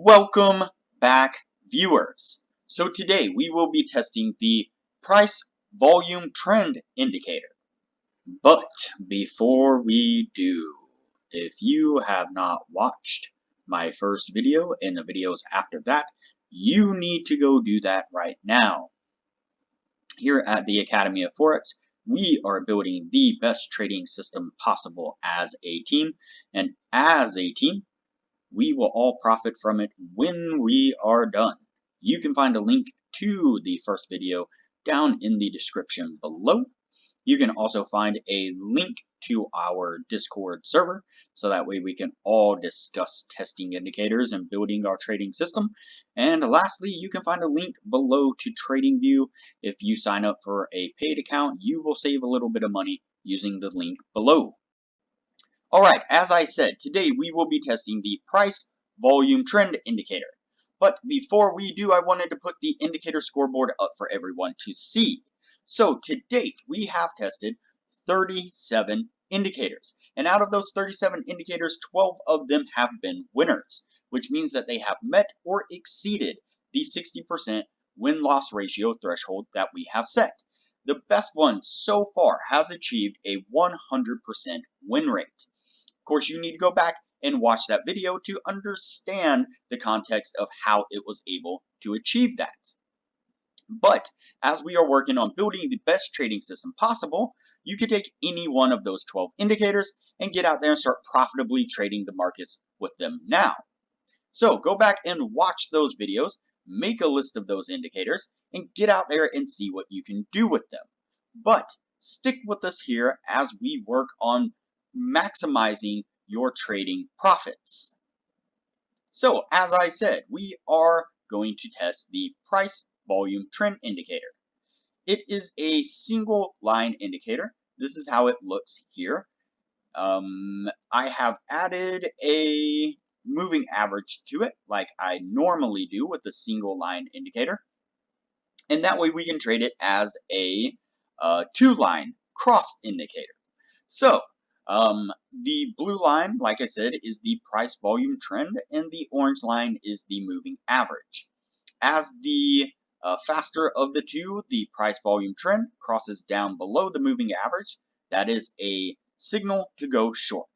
Welcome back, viewers. So today we will be testing the price volume trend indicator. But before we do, if you have not watched my first video and the videos after that, you need to go do that right now. Here at the Academy of Forex, we are building the best trading system possible as a team, and as a team, we will all profit from it when we are done. You can find a link to the first video down in the description below. You can also find a link to our Discord server, so that way we can all discuss testing indicators and building our trading system. And lastly, you can find a link below to TradingView. If you sign up for a paid account, you will save a little bit of money using the link below. Alright, as I said, today we will be testing the price volume trend indicator. But before we do, I wanted to put the indicator scoreboard up for everyone to see. So to date, we have tested 37 indicators. And out of those 37 indicators, 12 of them have been winners, which means that they have met or exceeded the 60% win-loss ratio threshold that we have set. The best one so far has achieved a 100% win rate. Of course, you need to go back and watch that video to understand the context of how it was able to achieve that. But as we are working on building the best trading system possible, you could take any one of those 12 indicators and get out there and start profitably trading the markets with them now. So go back and watch those videos, make a list of those indicators, and get out there and see what you can do with them. But stick with us here as we work on maximizing your trading profits. So, as I said, we are going to test the price volume trend indicator. It is a single line indicator. This is how it looks here. I have added a moving average to it like I normally do with the single line indicator. And that way we can trade it as a two-line cross indicator. So, the blue line, like I said, is the price volume trend, and the orange line is the moving average. As the faster of the two, the price volume trend crosses down below the moving average, that is a signal to go short.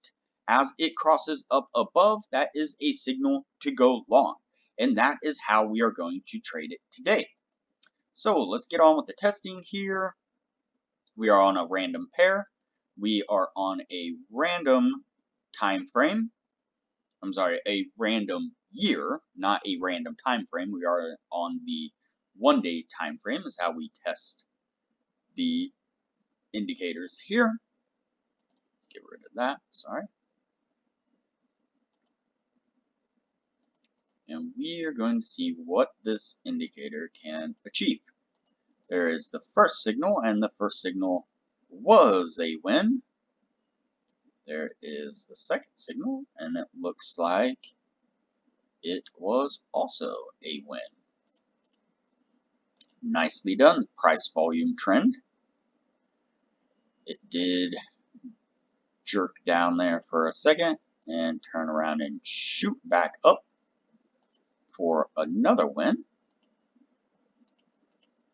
As it crosses up above, that is a signal to go long. And that is how we are going to trade it today. So let's get on with the testing here. We are on a random pair. We are on a random time frame. I'm sorry, a random year, not a random time frame. We are on the 1 day time frame is how we test the indicators here. Get rid of that, sorry. And we are going to see what this indicator can achieve. There is the first signal, and the first signal was a win. There is the second signal, and it looks like it was also a win. Nicely done, price volume trend. It did jerk down there for a second and turn around and shoot back up for another win.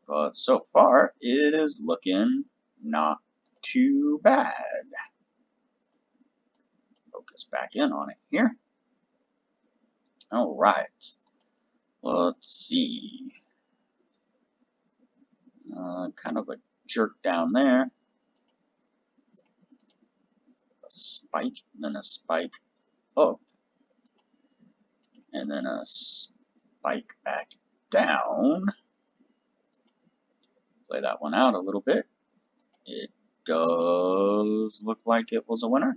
But so far, it is looking not too bad. Focus back in on it here. All right. Let's see. Kind of a jerk down there. A spike, then a spike up. And then a spike back down. Play that one out a little bit. It does look like it was a winner.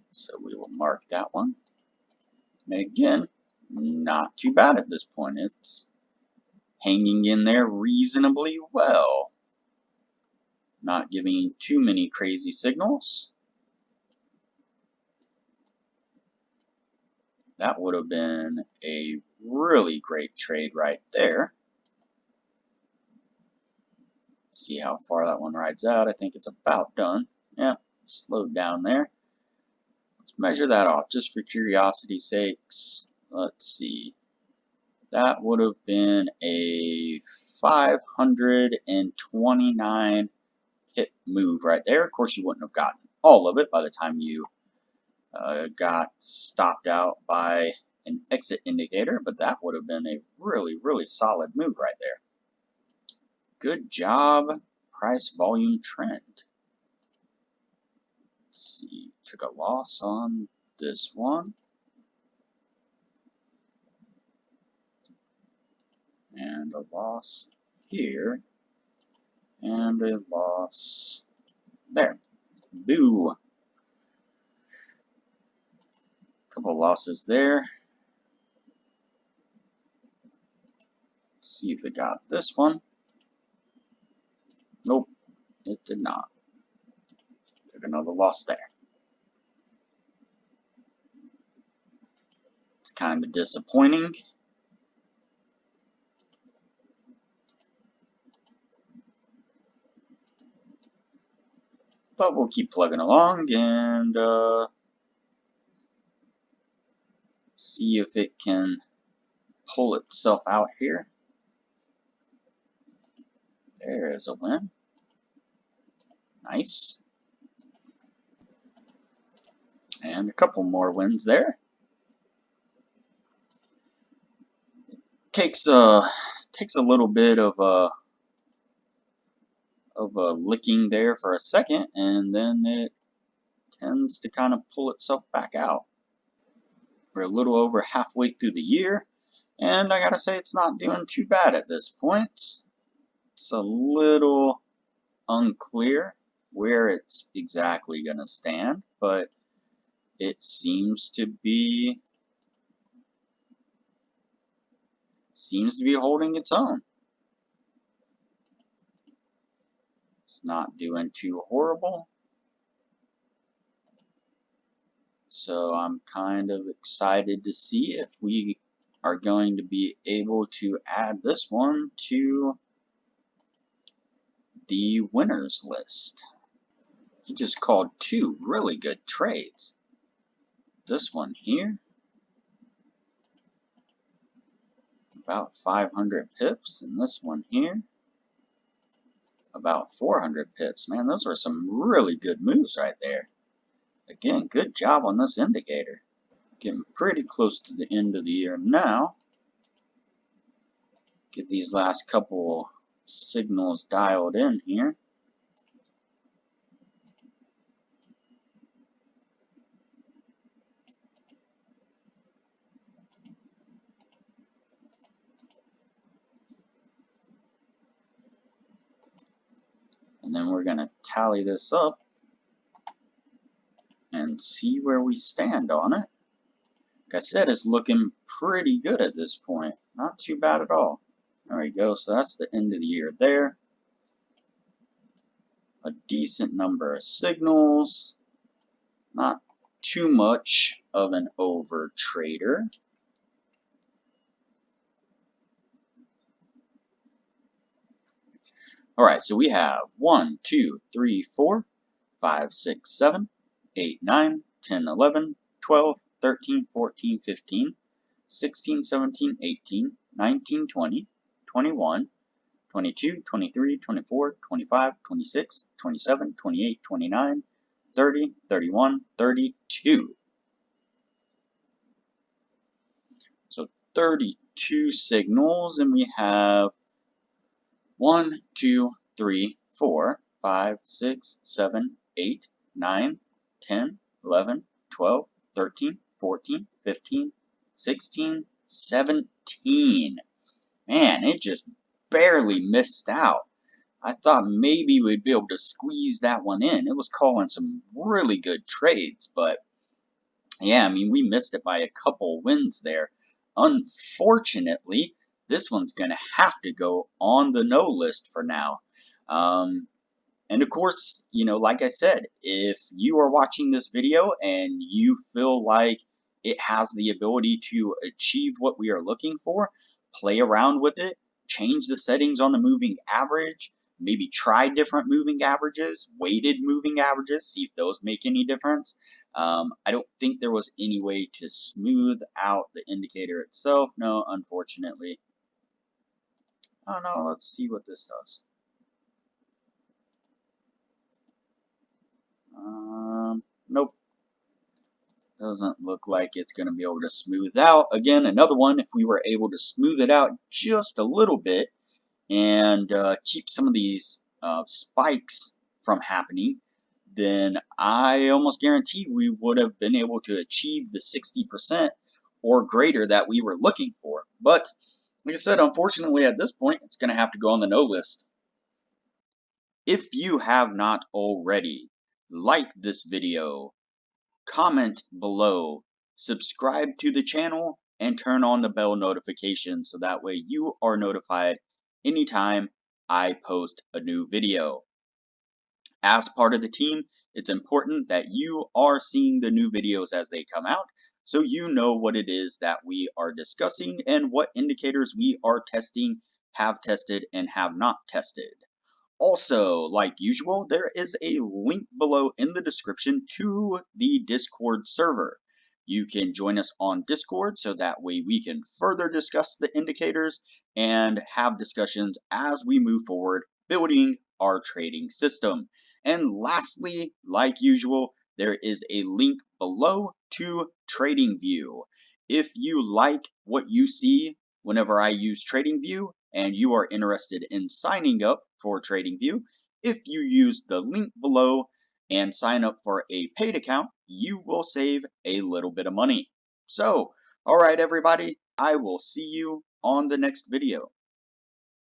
So we will mark that one. And again, not too bad at this point. It's hanging in there reasonably well. Not giving too many crazy signals. That would have been a really great trade right there. See how far that one rides out. I think it's about done. Yeah, slowed down there. Let's measure that off just for curiosity's sakes. let's see, that would have been a 529 hit move right there. Of course, you wouldn't have gotten all of it by the time you got stopped out by an exit indicator, but that would have been a really, really solid move right there. Good job, price volume trend. Let's see, took a loss on this one. And a loss here. And a loss there. Boo. Couple losses there. Let's see if it got this one. Nope, it did not. Took another loss there. It's kind of disappointing. But we'll keep plugging along and see if it can pull itself out here. There's a win. Nice. And a couple more wins there. Takes a little bit of a licking there for a second, and then it tends to kind of pull itself back out. We're a little over halfway through the year, and I gotta say it's not doing too bad at this point. It's a little unclear where it's exactly gonna stand, but it seems to be holding its own. It's not doing too horrible. So I'm kind of excited to see if we are going to be able to add this one to the winners list. He just called two really good trades. This one here, about 500 pips, and this one here, about 400 pips. Man, those were some really good moves right there. Again, good job on this indicator. Getting pretty close to the end of the year now. Get these last couple signals dialed in here. And then we're going to tally this up and see where we stand on it. Like I said, it's looking pretty good at this point. Not too bad at all. There we go. So that's the end of the year there. A decent number of signals. Not too much of an over trader. Alright, so we have 1, 2, 3, 4, 5, 6, 7, 8, 9, 10, 11, 12, 13, 14, 15, 16, 17, 18, 19, 20, 21, 22, 23, 24, 25, 26, 27, 28, 29, 30, 31, 32. So 32 signals, and we have 1, 2, 3, 4, 5, 6, 7, 8, 9, 10, 11, 12, 13, 14, 15, 16, 17. Man, it just barely missed out. I thought maybe we'd be able to squeeze that one in. It was calling some really good trades, but yeah, I mean, we missed it by a couple wins there. Unfortunately, this one's going to have to go on the no list for now. And of course, you know, like I said, if you are watching this video and you feel like it has the ability to achieve what we are looking for, play around with it, change the settings on the moving average, maybe try different moving averages, weighted moving averages, see if those make any difference. I don't think there was any way to smooth out the indicator itself. No, unfortunately. Oh no, let's see what this does. Nope. Doesn't look like it's going to be able to smooth out. Again, another one, if we were able to smooth it out just a little bit and keep some of these spikes from happening, then I almost guarantee we would have been able to achieve the 60% or greater that we were looking for. But like I said, unfortunately at this point, it's going to have to go on the no list. If you have not already, like this video, comment below, subscribe to the channel, and turn on the bell notification so that way you are notified anytime I post a new video. As part of the team, it's important that you are seeing the new videos as they come out so you know what it is that we are discussing and what indicators we are testing, have tested, and have not tested. Also, like usual, there is a link below in the description to the Discord server. You can join us on Discord so that way we can further discuss the indicators and have discussions as we move forward building our trading system. And lastly, like usual, there is a link below to TradingView. If you like what you see whenever I use TradingView, and you are interested in signing up for TradingView, if you use the link below and sign up for a paid account, you will save a little bit of money. So, alright everybody, I will see you on the next video.